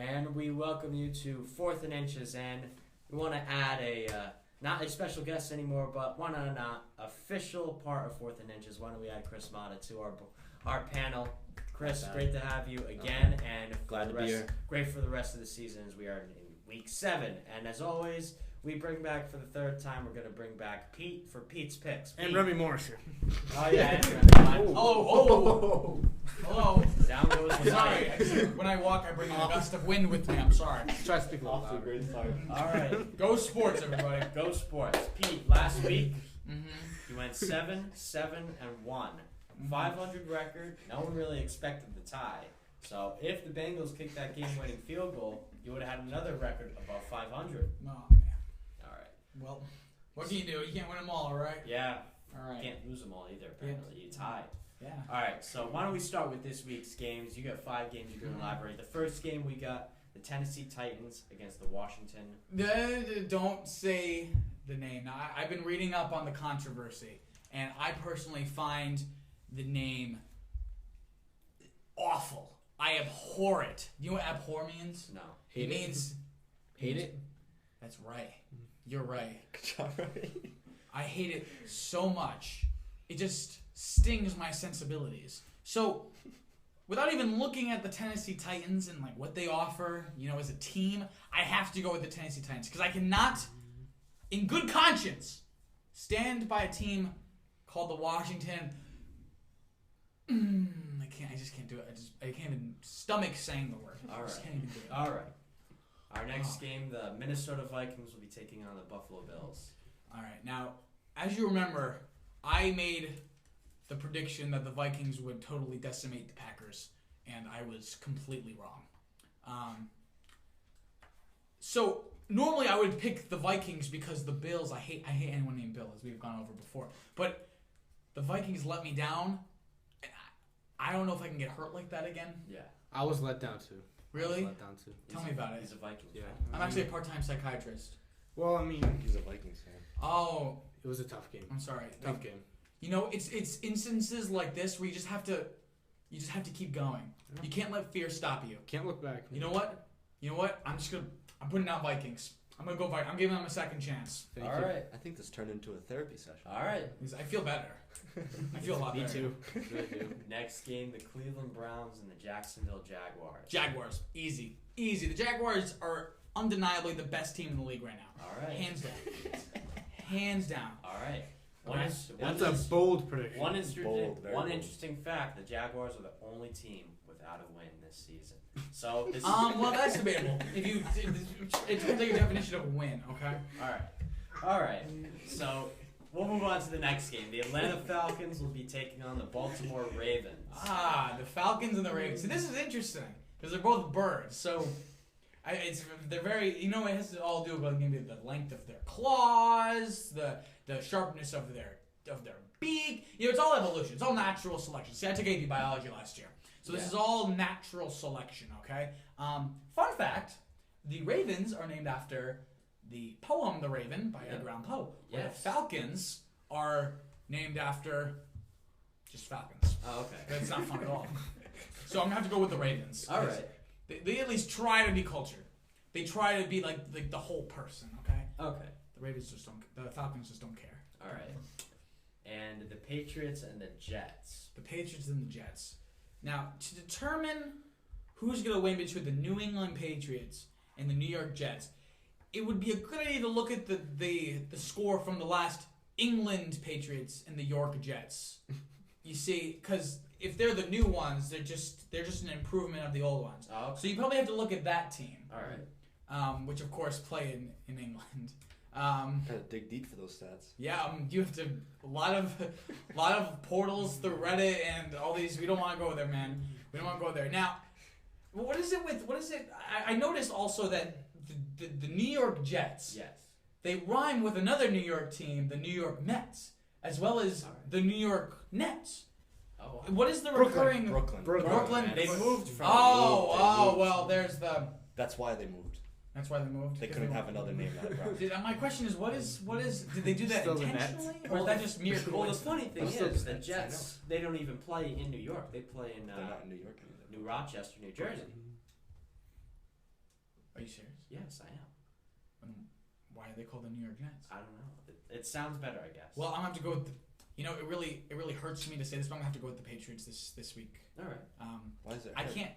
and we welcome you to Fourth and Inches, and we want to add not a special guest anymore, but one an official part of Fourth and Inches. Why don't we add Chris Mata to our panel? Chris, great to have you again, and glad to be here. Great for the rest of the season as we are in week 7, and as always, we bring back for the third time. We're going to bring back Pete for Pete's Picks. Pete. And Remy Morris here. Oh yeah, and Remy. Oh. Hello. Down goes the Sorry. When I walk, I bring a gust of wind with me. I'm sorry. Try to speak a little Off to a louder. great start. All right, Go sports, everybody. go sports. Pete, last week Mm-hmm. you went 7-1, 500 record. No one really expected the tie. So if the Bengals kicked that game-winning field goal, you would have had another record above 500. Oh, man. All right. Well, what can you do? You can't win them all, right? Yeah. All right. Can't lose them all either. Apparently, you tied. Yeah. All right, so why don't we start with this week's games? You got 5 games you can elaborate. The first game we got the Tennessee Titans against the Washington. Don't say the name. Now, I've been reading up on the controversy, and I personally find the name awful. I abhor it. You know what abhor means? No. It means Hate it? That's right. You're right. Alright. I hate it so much. It just stings my sensibilities. So, without even looking at the Tennessee Titans and like what they offer, as a team, I have to go with the Tennessee Titans because I cannot, in good conscience, stand by a team called the Washington. I just can't do it. I can't even stomach saying the word. All I just right. can't even do it. All right. Our next game, the Minnesota Vikings will be taking on the Buffalo Bills. All right. Now, as you remember, I made the prediction that the Vikings would totally decimate the Packers, and I was completely wrong. So normally I would pick the Vikings because the Bills. I hate anyone named Bill, as we've gone over before. But the Vikings let me down, and I don't know if I can get hurt like that again. Yeah. I was let down too. Really? Let down too. Tell me about it. He's a Viking. Yeah. I'm actually a part-time psychiatrist. Well, I mean, He's a Vikings fan. Oh, it was a tough game. I'm sorry. Tough game. It's instances like this where you just have to keep going. Yeah. You can't let fear stop you. Can't look back. You know what? I'm putting out Vikings. I'm gonna go Vikings. I'm giving them a second chance. Thank All you. right. I think this turned into a therapy session. All right. Because I feel better. I feel a lot Me better. too. Really do. Next game, the Cleveland Browns and the Jacksonville Jaguars. Jaguars, easy. The Jaguars are undeniably the best team in the league right now. All right. Hands down. All right. That's a bold prediction. One Very bold. interesting fact: the Jaguars are the only team without a win this season. So this. Well, that's debatable. It depends on your definition of a win. Okay. All right. So we'll move on to the next game. The Atlanta Falcons will be taking on the Baltimore Ravens. The Falcons and the Ravens. See, this is interesting because they're both birds. So, they're very. It has to all do with maybe the length of their claws, the sharpness of their beak. It's all evolution. It's all natural selection. See, I took AP biology last year, so this is all natural selection. Okay. Fun fact: the Ravens are named after the poem "The Raven" by Edgar Allan Poe. Where the Falcons are named after just falcons. Oh, okay. That's not fun at all. So I'm gonna have to go with the Ravens. All right. They at least try to be cultured. They try to be like the whole person. Okay. Okay. The Falcons just don't care. All right. And the Patriots and the Jets. The Patriots and the Jets. Now, to determine who's gonna win between the New England Patriots and the New York Jets, it would be a good idea to look at the score from the last England Patriots and the York Jets. You see, because if they're the new ones, they're just an improvement of the old ones. Oh, okay. So you probably have to look at that team. All right. Which of course play in England. Gotta dig deep for those stats. Yeah, you have to a lot of portals through Reddit and all these. We don't want to go there, man. We don't want to go there. Now, what is it? I noticed also that the New York Jets. Yes. They rhyme with another New York team, the New York Mets, as well as the New York Nets. Oh. What is the Brooklyn. recurring Brooklyn. They moved from. Well, there's the. That's why they moved. That's why they moved. They couldn't have another name like Brown. My question is, what is? Did they do that Still the intentionally, Nets. or is that just mere Well, the coincidence? funny thing Still is, the the Nets, Jets, they don't even play in New York. They play in They're not in New York anymore. New Rochester, New Jersey. Are you serious? Yes, I am. Why are they called the New York Jets? I don't know. It sounds better, I guess. Well, I'm gonna have to go with. You know, it really hurts me to say this, but I'm gonna have to go with the Patriots this week. All right. Why is it? I hurt? can't.